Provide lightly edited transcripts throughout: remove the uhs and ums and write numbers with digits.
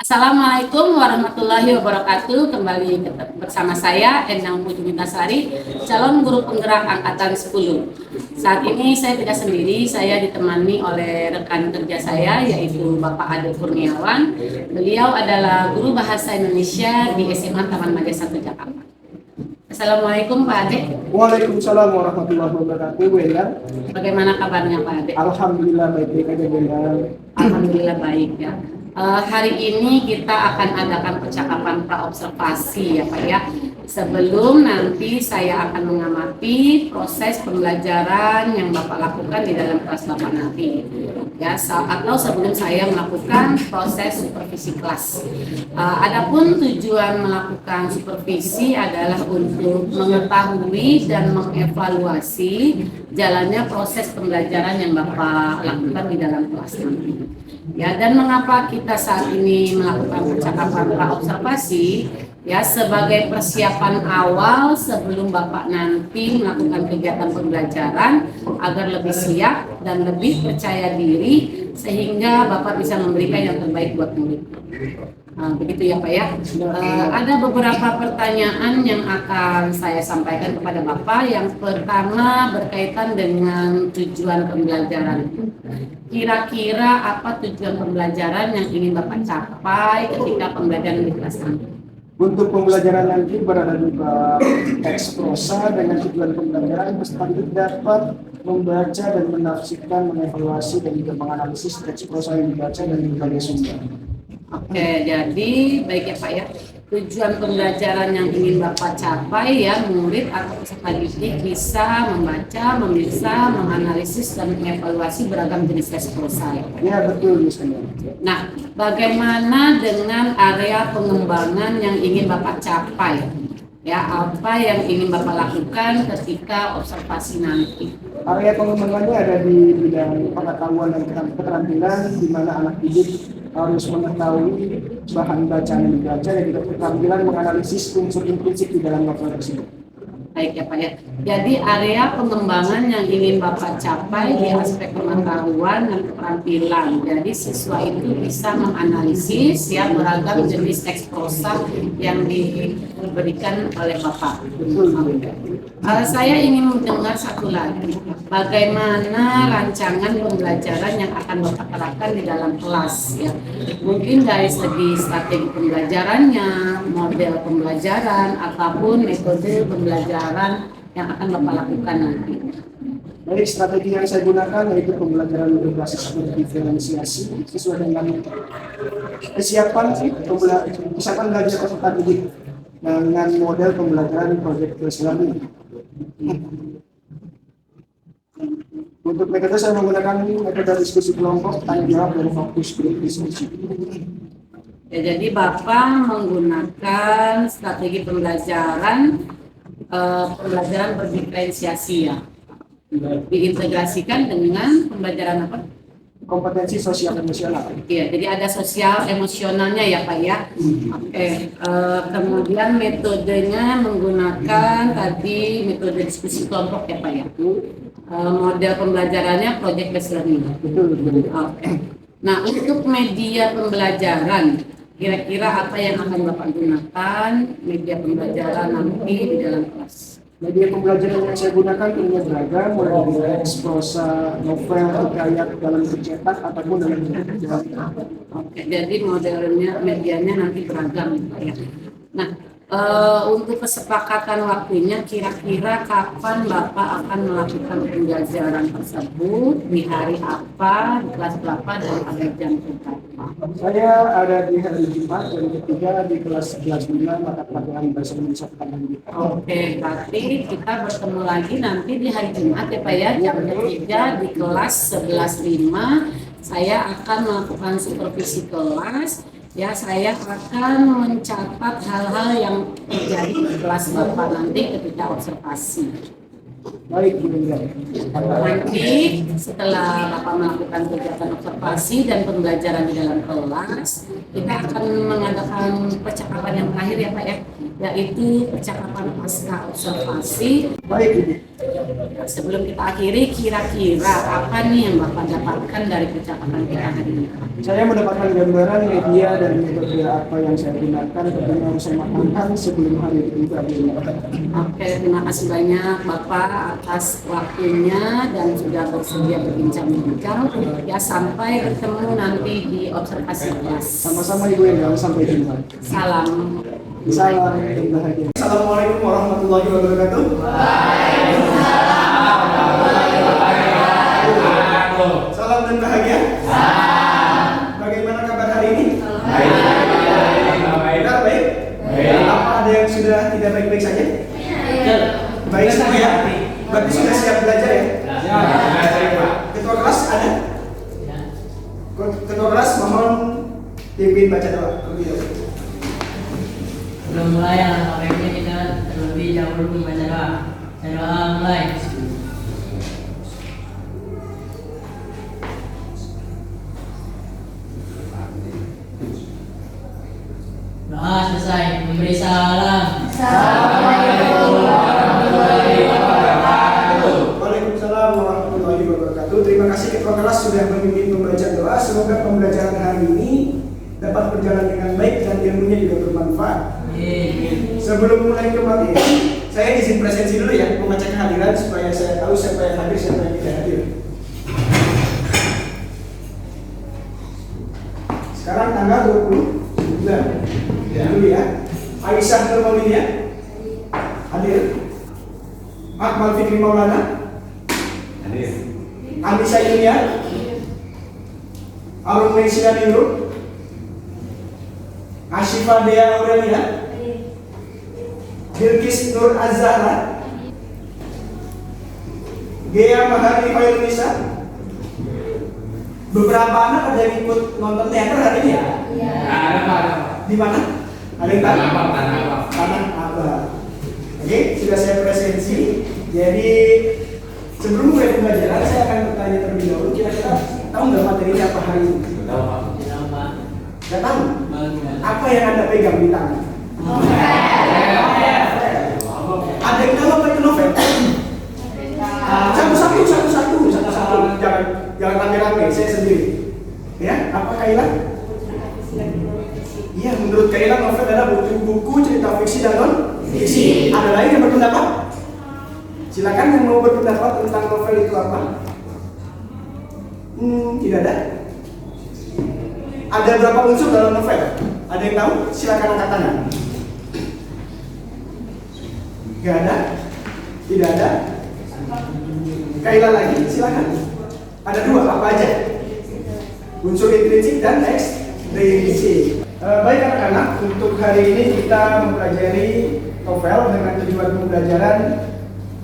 Assalamualaikum warahmatullahi wabarakatuh. Kembali bersama saya Endang Pujumintasari, calon guru penggerak angkatan 10. Saat ini saya tidak sendiri, saya ditemani oleh rekan kerja saya yaitu Bapak Ade Kurniawan. Beliau adalah guru bahasa Indonesia di SMA Taman Maja 1 Jakarta. Assalamualaikum Pak Ade. Waalaikumsalam warahmatullahi wabarakatuh, Bu Endang. Bagaimana kabarnya Pak Ade? Alhamdulillah baik-baik aja, Bu Endang. Alhamdulillah baik ya. Hari ini kita akan adakan percakapan praobservasi ya Pak ya. Sebelum nanti saya akan mengamati proses pembelajaran yang Bapak lakukan di dalam kelas Bapak nanti ya, atau sebelum saya melakukan proses supervisi kelas. Adapun tujuan melakukan supervisi adalah untuk mengetahui dan mengevaluasi jalannya proses pembelajaran yang Bapak lakukan di dalam kelas nanti. Ya, dan mengapa kita saat ini melakukan percakapan praobservasi? Ya, sebagai persiapan awal sebelum Bapak nanti melakukan kegiatan pembelajaran agar lebih siap dan lebih percaya diri sehingga Bapak bisa memberikan yang terbaik buat murid. Begitu ya Pak ya. Ada beberapa pertanyaan yang akan saya sampaikan kepada Bapak. Yang pertama berkaitan dengan tujuan pembelajaran. Kira-kira apa tujuan pembelajaran yang ingin Bapak capai ketika pembelajaran di kelas nanti? Untuk pembelajaran nanti berada di teks prosa dengan tujuan pembelajaran peserta didik dapat membaca dan menafsirkan, mengevaluasi dan juga menganalisis teks prosa yang dibaca dan berbagai sumber. Oke, jadi baik ya Pak ya. Tujuan pembelajaran yang ingin Bapak capai ya, murid atau peserta didik bisa membaca, memeriksa, menganalisis dan mengevaluasi beragam jenis teks prosa ya Pak. Ya betul, Miss Endang. Nah, bagaimana dengan area pengembangan yang ingin Bapak capai? Ya, apa yang ingin Bapak lakukan ketika observasi nanti? Area pengembangannya ada di bidang pengetahuan dan keterampilan, di mana anak didik harus mengetahui bahan bacaan yang dibaca dan juga keterampilan menganalisis unsur implisit di dalam novel tersebut. Baik ya Pak ya. Jadi area pengembangan yang ingin Bapak capai di aspek pengetahuan dan keterampilan. Jadi siswa itu bisa menganalisis ya beragam jenis teks prosa yang diberikan oleh Bapak. Saya ingin mendengar satu lagi. Bagaimana rancangan pembelajaran yang akan Bapak terapkan di dalam kelas ya. Mungkin dari segi strategi pembelajarannya, model pembelajaran ataupun metode pembelajaran yang akan Bapak lakukan nanti. Dari strategi yang saya gunakan yaitu pembelajaran berbasis diferensiasi sesuai dengan kesiapan belajar peserta didik dengan model pembelajaran project-based learning. Untuk metode saya menggunakan metode diskusi kelompok, tanya jawab dan fokus group diskusi. Ya, jadi Bapak menggunakan strategi pembelajaran berdiferensiasi ya, diintegrasikan dengan pembelajaran apa? Kompetensi sosial emosional. Iya, jadi ada sosial emosionalnya ya Pak ya. Oke, kemudian metodenya menggunakan tadi metode diskusi kelompok ya Pak ya. Model pembelajarannya project based learning. Betul. Oke. Nah, untuk media pembelajaran, kira-kira apa yang akan Bapak gunakan media pembelajaran nanti di dalam kelas? Media pembelajaran yang saya gunakan tentunya beragam, mulai dari teks, prosa, novel, hikayat dalam bercetak ataupun dalam bentuk digital. Oke, jadi modelnya, medianya nanti beragam Pak ya. Nah, untuk kesepakatan waktunya, kira-kira kapan Bapak akan melakukan pembelajaran tersebut, di hari apa, di kelas berapa, dan pada jam berapa? Saya ada di hari Jumat dan ketiga di kelas 11.5 mata pelajaran bahasa Indonesia Taman. Oke, berarti kita bertemu lagi nanti di hari Jumat ya Pak ya, jam 3 di kelas 11.5. Saya akan melakukan supervisi kelas. Ya, saya akan mencatat hal-hal yang terjadi di kelas Bapak nanti ketika observasi. Baik, Bu Indra. Nanti setelah Bapak melakukan kegiatan observasi dan pembelajaran di dalam kelas, kita akan mengadakan percakapan yang terakhir ya Pak ya, yaitu percakapan pasca observasi. Baik, Ibu. Sebelum kita akhiri, kira-kira apa nih yang Bapak dapatkan dari percakapan kita hari ini? Saya mendapatkan gambaran media dan metode apa yang saya gunakan tentunya harus saya matangkan sebelum hari itu tiba. Oke, terima kasih banyak Bapak atas waktunya dan sudah bersedia berbincang-bincang. Ya, sampai bertemu nanti di observasi kelas. Sama-sama Ibu yang sampai jumpa. Salam. Salam dan bahagia. Assalamualaikum warahmatullahi wabarakatuh. Salam dan bahagia. Bagaimana kabar hari ini? Benar, baik? Apa ada yang sudah tidak baik-baik saja? Baik semua ya? Berarti sudah siap belajar ya? Ketua kelas ada? Ketua kelas mohon pimpin baca doa. Sebelum mulai alangkah baiknya kita terlebih dahulu membaca doa. Doa mulai. Doa selesai. Memberi salam. Waalaikumsalam warahmatullahi wabarakatuh. Terima kasih ketua kelas sudah memimpin membaca doa. Semoga pembelajaran hari ini dapat berjalan dengan baik dan ilmunya juga bermanfaat. Sebelum mulai ke materi, saya izin presensi dulu ya, membaca kehadiran supaya saya tahu siapa yang hadir, siapa yang tidak hadir. Sekarang tanggal 29 Juli ya. Aisyah Nur Maulidia hadir. Akmal Fikri Maulana hadir. Anissa Yunia, Arun Meisya Nurul, Ashifa Dea Aurelia, Bilkis Nur Azhara, Gea Mahari Fairunisa. Beberapa anak ada yang ikut nonton teater hari ini ya? Ada Pak. Di mana? Ada yang tahu? Tanah Abang. Oke, sudah saya presensi. Jadi sebelum mulai pembelajaran saya akan bertanya terlebih dahulu. Kira-kira tahu nggak materinya apa hari ini? Tahu Pak. Nggak tahu? Apa yang Anda pegang di tangan? Ada yang tahu apa itu novel? Satu-satu. Jangan rame-rame, saya sendiri. Ya, apa Kaila? Iya, menurut Kaila novel adalah buku cerita fiksi dan non fiksi. Ada lain yang berpendapat? Silakan yang mau berpendapat tentang novel itu apa? Tidak ada. Ada berapa unsur dalam novel? Ada yang tahu? Silakan angkat tangan. Gak ada? Tidak ada? Kaila lagi, silakan. Ada dua, apa aja? Unsur intrinsik dan ekstrinsik. Baik anak-anak, untuk hari ini kita mempelajari novel dengan tujuan pembelajaran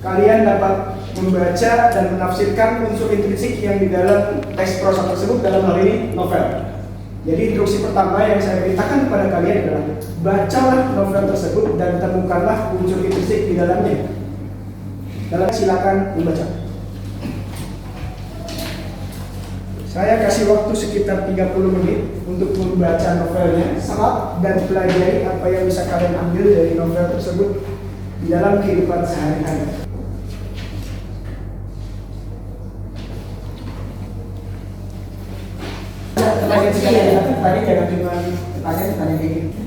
kalian dapat membaca dan menafsirkan unsur intrinsik yang di dalam teks prosa tersebut, dalam hal ini novel. Jadi instruksi pertama yang saya perintahkan kepada kalian adalah bacalah novel tersebut dan temukanlah unsur intrinsik di dalamnya. Silakan membaca. Saya kasih waktu sekitar 30 menit untuk membaca novelnya, serap dan pelajari apa yang bisa kalian ambil dari novel tersebut di dalam kehidupan sehari-hari. Tadi jangan cuma tanya gini.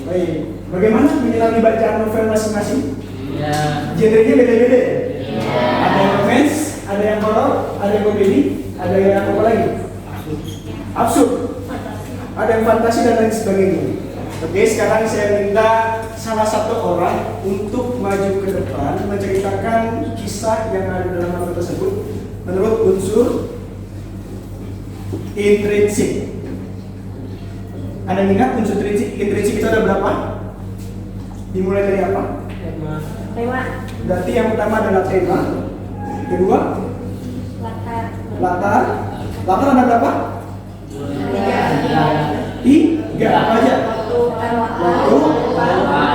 Baik, bagaimana menyenangi bacaan novel masing-masing? Iya. Genrenya beda-beda ya? Ada yang romance, ada yang horor, ada yang komedi, ada yang apa lagi? Absurd. Ada yang fantasi dan lain sebagainya. Oke, sekarang saya minta salah satu orang untuk maju ke depan menceritakan kisah yang ada dalam novel tersebut menurut unsur intrinsik. Ada yang ingat unsur intrinsik itu ada berapa? Dimulai dari apa? Tema. Berarti yang pertama adalah tema. Kedua? Latar. Latar ada berapa? Tiga. Apa aja? Waktu, tempat,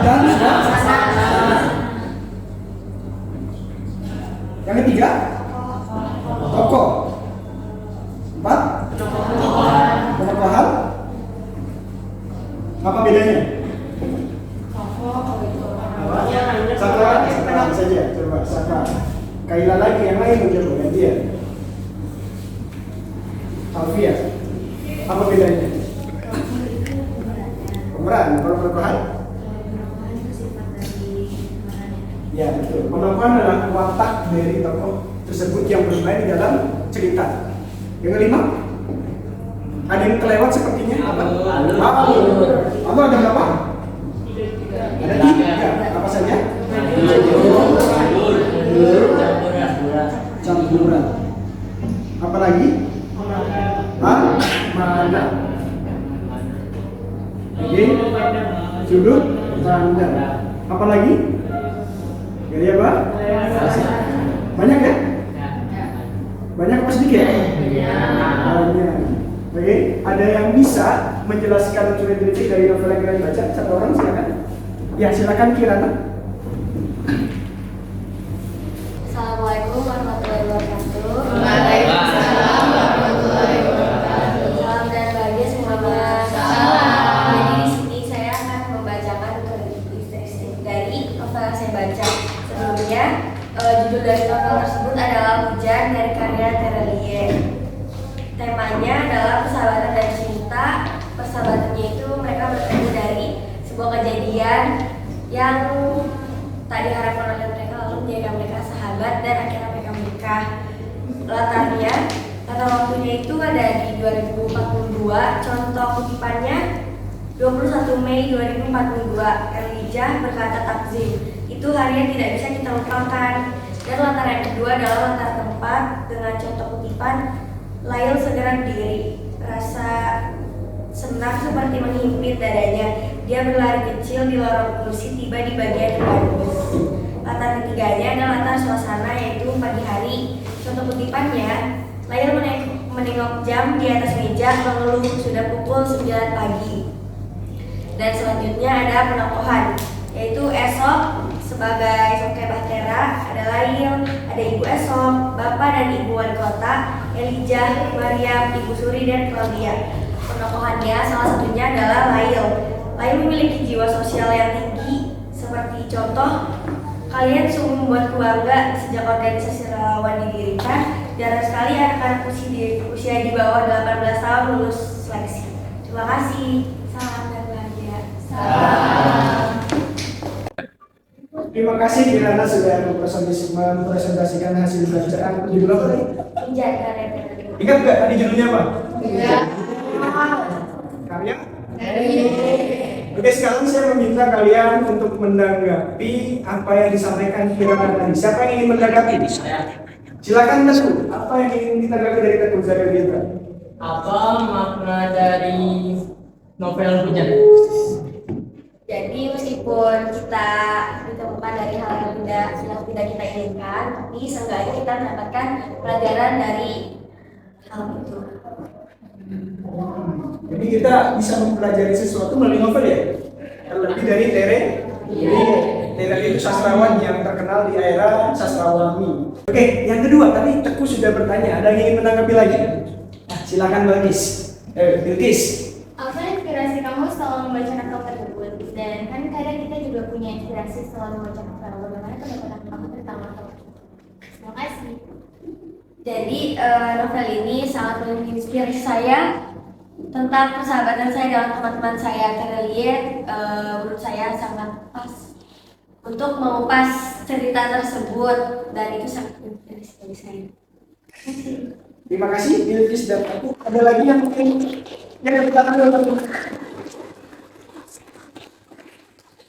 dan Tokoh. 4. Penokohan. Apa bedanya? Saka saja, coba Saka. Kaila lagi yang lain mencoba ya dia. Alfia. Apa bedanya? Pemeran, kalau penokohan? Ya betul. Penokohan adalah watak dari tokoh tersebut yang bermain di dalam cerita. Yang kelima, ada yang kelewat sepertinya apa? Alur ada berapa? Ada 3. Apa saja? Campuran. Apa lagi? Mana? Oke. Sudut pandang. Apa lagi? Gaya apa? Banyak ya? Banyak apa sedikit? Banyak. Oke, ada yang bisa menjelaskan unsur-unsur dari novel yang kalian baca? Satu orang silakan. Ya, silakan Kirana. Assalamualaikum warahmatullahi wabarakatuh. Waalaikumsalam warahmatullahi wabarakatuh. Salam dan bahagia semuanya. Jadi di sini saya akan membacakan istri dari novel yang saya baca. Sebelumnya, judul dari novel tersebut adalah Hujan dari karya Terelie. Temanya adalah persahabatan dan cinta. Persahabatannya itu mereka bertemu dari sebuah kejadian yang tak diharapkan oleh mereka, lalu menjadikan mereka sahabat dan akhirnya mereka menikah. Latar waktunya itu ada di 2042. Contoh kutipannya 21 Mei 2042. Elijah berkata takzim, itu hari yang tidak bisa kita lupakan. Dan latar yang kedua adalah latar tempat dengan contoh kutipan Lail segera berdiri, rasa senang seperti menghimpit dadanya. Dia berlari kecil di lorong kursi, tiba di bagian depan bus. Latar ketiganya adalah latar suasana, yaitu pagi hari. Contoh kutipannya, Lail menengok jam di atas meja, mengeluh sudah pukul 9 pagi. Dan selanjutnya ada penokohan, yaitu esok sebagai Soke Bahtera, ada Lail, ada Ibu Esok, Bapak dan Ibu Wali Kota, Elijah, Maryam, Ibu Suri, dan Claudia. Penokohannya salah satunya adalah Lail. Lail memiliki jiwa sosial yang tinggi, seperti contoh, kalian sungguh membuatku bangga sejak organisasi relawan didirikan. Jarang sekali anak-anak usia di bawah 18 tahun lulus seleksi. Terima kasih. Salam dan bahagia. Terima kasih Kirana sudah mempresentasikan hasil bacaan. Judul apa tadi? Hujan karya Terelie. Ingat nggak tadi judulnya apa? Iya. Karya? Oke, sekarang saya meminta kalian untuk menanggapi apa yang disampaikan Kirana tadi. Siapa yang ingin menanggapi? Silakan Teguh. Apa yang ingin ditanggapi dari Teguh Zarel Gendra? Apa makna dari novel Hujan? Jadi meskipun kita ditemukan dari hal yang tidak kita inginkan, tapi seenggaknya kita mendapatkan pelajaran dari hal itu. Jadi kita bisa mempelajari sesuatu melalui novel ya? Terlebih dari Tere. Tere itu sastrawan yang terkenal di era sastrawani. Oke, yang kedua tadi Teguh sudah bertanya. Ada yang ingin menanggapi lagi? Silakan Bilkis. Apa inspirasi kamu setelah membaca novel tersebut? Dan kan kadang kita juga punya inspirasi setelah membaca novel. Bagaimana pendapat kamu tentang novel? Terima kasih. Jadi novel ini sangat menginspirasi saya tentang persahabatan saya dengan teman-teman saya. Terelie menurut saya sangat pas untuk mengupas cerita tersebut, dan itu sangat menginspirasi bagi saya. Terima kasih. Terima kasih Bilkis dan Teguh. Ada lagi yang mungkin yang bertanya dulu.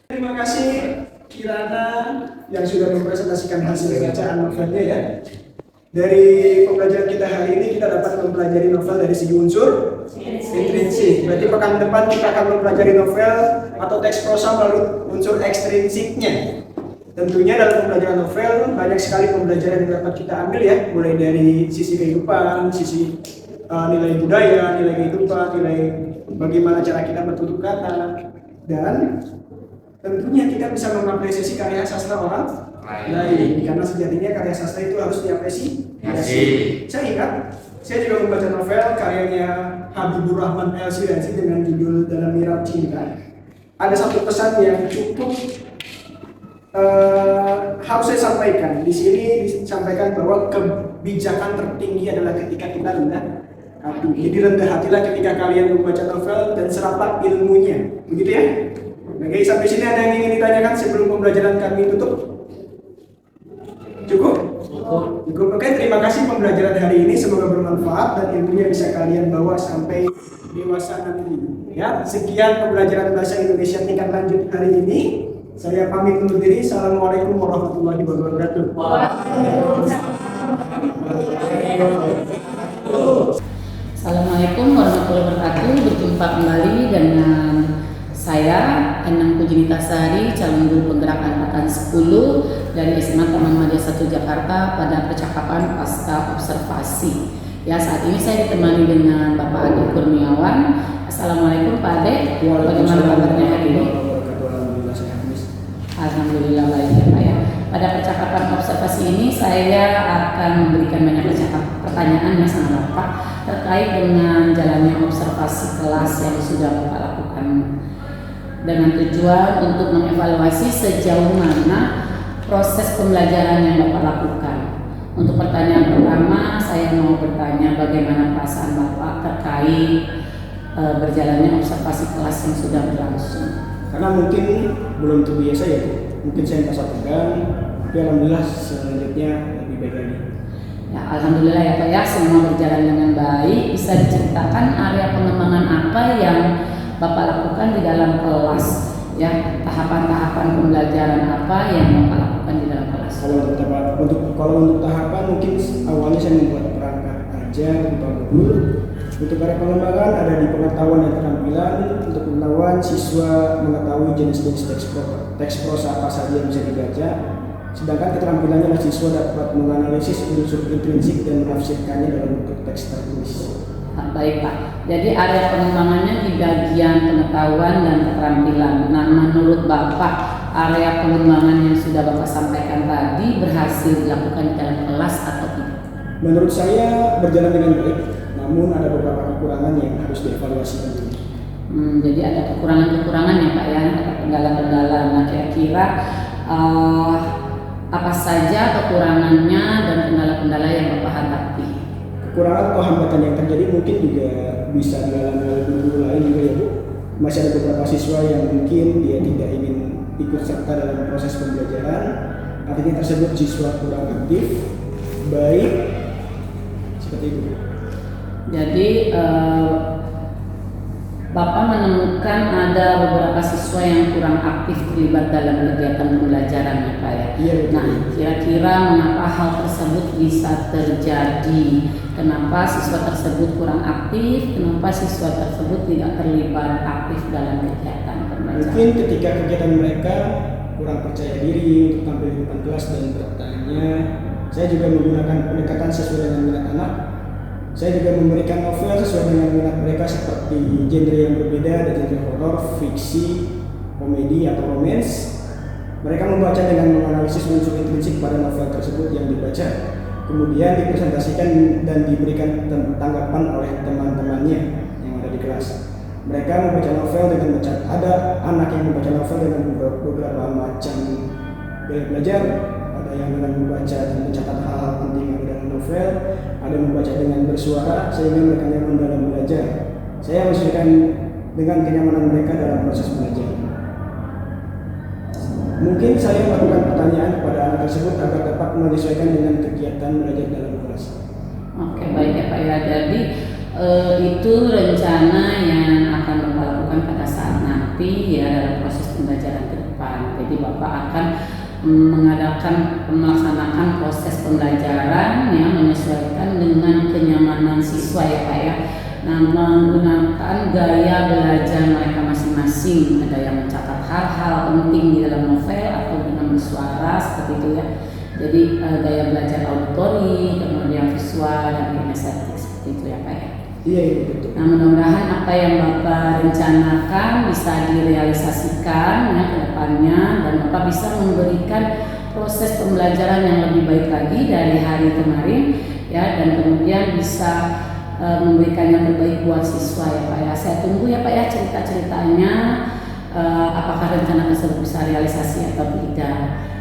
Terima kasih Kirana yang sudah mempresentasikan hasil bacaan novelnya ya. Dari pembelajaran kita hari ini kita dapat mempelajari novel dari segi unsur intrinsik. Berarti pekan depan kita akan mempelajari novel atau teks prosa melalui unsur ekstrinsiknya. Tentunya dalam pembelajaran novel banyak sekali pembelajaran yang dapat kita ambil ya, mulai dari sisi kehidupan, sisi nilai budaya, nilai kehidupan, nilai bagaimana cara kita bertutur kata, dan tentunya kita bisa mengapresiasi karya sastra orang Baik, karena sejatinya karya sastra itu harus diapresiasi. Saya ingat, saya juga membaca novel karyanya Habibur Rahman El-Shirazi dengan judul Dalam Mihrab Cinta. Ada satu pesan yang cukup harus saya sampaikan. Di sini disampaikan bahwa kebijakan tertinggi adalah ketika kita rendah hati. Jadi rendah hatilah ketika kalian membaca novel dan serapat ilmunya. Begitu ya? Oke, sampai sini ada yang ingin ditanyakan sebelum pembelajaran kami tutup? Cukup? Cukup. Oke, terima kasih pembelajaran hari ini. Semoga bermanfaat dan ilmunya bisa kalian bawa sampai dewasa nanti. Ya, sekian pembelajaran bahasa Indonesia tingkat lanjut hari ini. Saya pamit undur diri. Assalamualaikum warahmatullahi wabarakatuh. Assalamualaikum warahmatullahi wabarakatuh. Berjumpa kembali dengan saya Enang Pujinita Sari, calon guru penggerak angkatan 10 dari SMA Taman Madya 1 Jakarta pada percakapan pasca observasi. Ya, saat ini saya ditemani dengan Bapak Ade Kurniawan. Assalamualaikum Pak Ade. Bagaimana kabarnya hari ini? Alhamdulillah baik ya Pak ya. Pada percakapan observasi ini saya akan memberikan banyak pertanyaan ya sama Bapak terkait dengan jalannya observasi kelas yang sudah Bapak lakukan, dengan tujuan untuk mengevaluasi sejauh mana proses pembelajaran yang Bapak lakukan. Untuk pertanyaan pertama, saya mau bertanya bagaimana perasaan Bapak terkait berjalannya observasi kelas yang sudah berlangsung. Karena mungkin belum terbiasa ya, mungkin saya merasa tegang, tapi alhamdulillah selanjutnya lebih baik lagi. Ya, alhamdulillah ya Pak ya, semua berjalan dengan baik. Bisa diceritakan area pengembangan apa yang Bapak lakukan di dalam kelas? Ya, tahapan-tahapan pembelajaran apa yang Bapak lakukan di dalam kelas? Kalau untuk tahapan mungkin awalnya saya membuat perangkat ajar berupa modul. Untuk area pengembangan ada di pengetahuan dan keterampilan. Untuk pengetahuan, siswa mengetahui jenis-jenis teks prosa apa saja yang bisa dibaca. Sedangkan keterampilannya adalah siswa dapat menganalisis unsur intrinsik dan menafsirkannya dalam bentuk teks tertulis. Baik Pak, jadi area pengembangannya di bagian pengetahuan dan keterampilan. Nah, menurut Bapak, area pengembangan yang sudah Bapak sampaikan tadi berhasil dilakukan di dalam kelas atau tidak? Menurut saya berjalan dengan baik, namun ada beberapa kekurangan yang harus dievaluasi tentunya. Jadi ada kekurangan-kekurangan ya Pak ya, ada kendala-kendala. Nah, kira-kira apa saja kekurangannya dan kendala-kendala yang Bapak hadapi? Kekurangan atau hambatan yang terjadi mungkin juga bisa dialami oleh guru lain juga ya Bu. Masih ada beberapa siswa yang mungkin dia tidak ingin ikut serta dalam proses pembelajaran. Artinya tersebut siswa kurang aktif, baik, seperti itu. Jadi Bapak menemukan ada beberapa siswa yang kurang aktif terlibat dalam kegiatan pembelajaran ya Pak ya? Iya, betul. Nah, kira-kira mengapa hal tersebut bisa terjadi? Kenapa siswa tersebut kurang aktif? Kenapa siswa tersebut tidak terlibat aktif dalam kegiatan pembelajaran? Mungkin ketika kegiatan mereka kurang percaya diri untuk tampil di depan kelas dan bertanya. Saya juga menggunakan pendekatan sesuai dengan minat anak. Saya juga memberikan novel sesuai dengan minat mereka seperti genre yang berbeda, ada genre horor, fiksi, komedi atau romance. Mereka membaca dengan menganalisis unsur intrinsik pada novel tersebut yang dibaca, kemudian dipresentasikan dan diberikan tanggapan oleh teman-temannya yang ada di kelas. Mereka membaca novel dengan ada anak yang membaca novel dengan beberapa macam gaya belajar. Ada yang dengan membaca dan mencatat hal-hal penting yang ada dalam novel, ada yang membaca dengan bersuara sehingga mereka nyaman dalam belajar. Saya menyesuaikan dengan kenyamanan mereka dalam proses belajar. Mungkin saya melakukan pertanyaan kepada anak tersebut agar dapat menyesuaikan dengan kegiatan belajar dalam kelas. Oke, baik ya Pak ya. Jadi itu rencana yang akan Bapak lakukan pada saat nanti ya dalam proses pembelajaran ke depan. Jadi Bapak akan melaksanakan proses pembelajaran yang menyesuaikan dengan kenyamanan siswa ya Pak ya. Nah, menggunakan gaya belajar mereka masing-masing. Ada yang mencatat hal-hal penting di dalam novel atau dengan bersuara seperti itu ya. Jadi gaya belajar auditori, kemudian visual dan kinestetik seperti itu ya Pak ya. Iya, betul. Nah, mudah-mudahan apa yang Bapak rencanakan bisa direalisasikan ya ke depannya dan Bapak bisa memberikan proses pembelajaran yang lebih baik lagi dari hari kemarin ya, dan kemudian bisa memberikan yang terbaik buat siswa ya Pak ya. Saya tunggu ya Pak ya cerita-ceritanya, apakah rencana tersebut bisa realisasi atau tidak.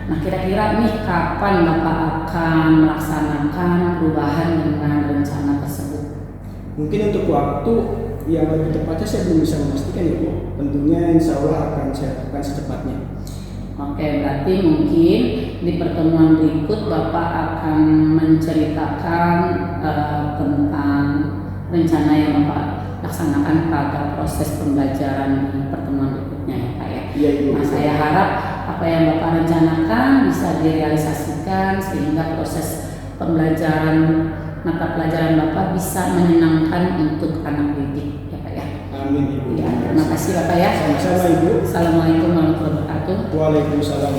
Nah kira-kira nih kapan Bapak akan melaksanakan perubahan dengan rencana tersebut? Mungkin untuk waktu yang lebih tepatnya saya belum bisa memastikan ya Bu. Tentunya insya Allah akan saya lakukan secepatnya. Oke, berarti mungkin di pertemuan berikut Bapak akan menceritakan tentang rencana yang Bapak laksanakan pada proses pembelajaran di pertemuan berikutnya ya Pak ya. Iya Ibu. Nah, saya harap apa yang Bapak rencanakan bisa direalisasikan sehingga proses pembelajaran mata pelajaran Bapak bisa menyenangkan untuk anak didik ya Pak ya. Amin Ibu. Ya, terima kasih Bapak ya. Sama-sama Ibu. Assalamualaikum warahmatullahi wabarakatuh. Waalaikumsalam.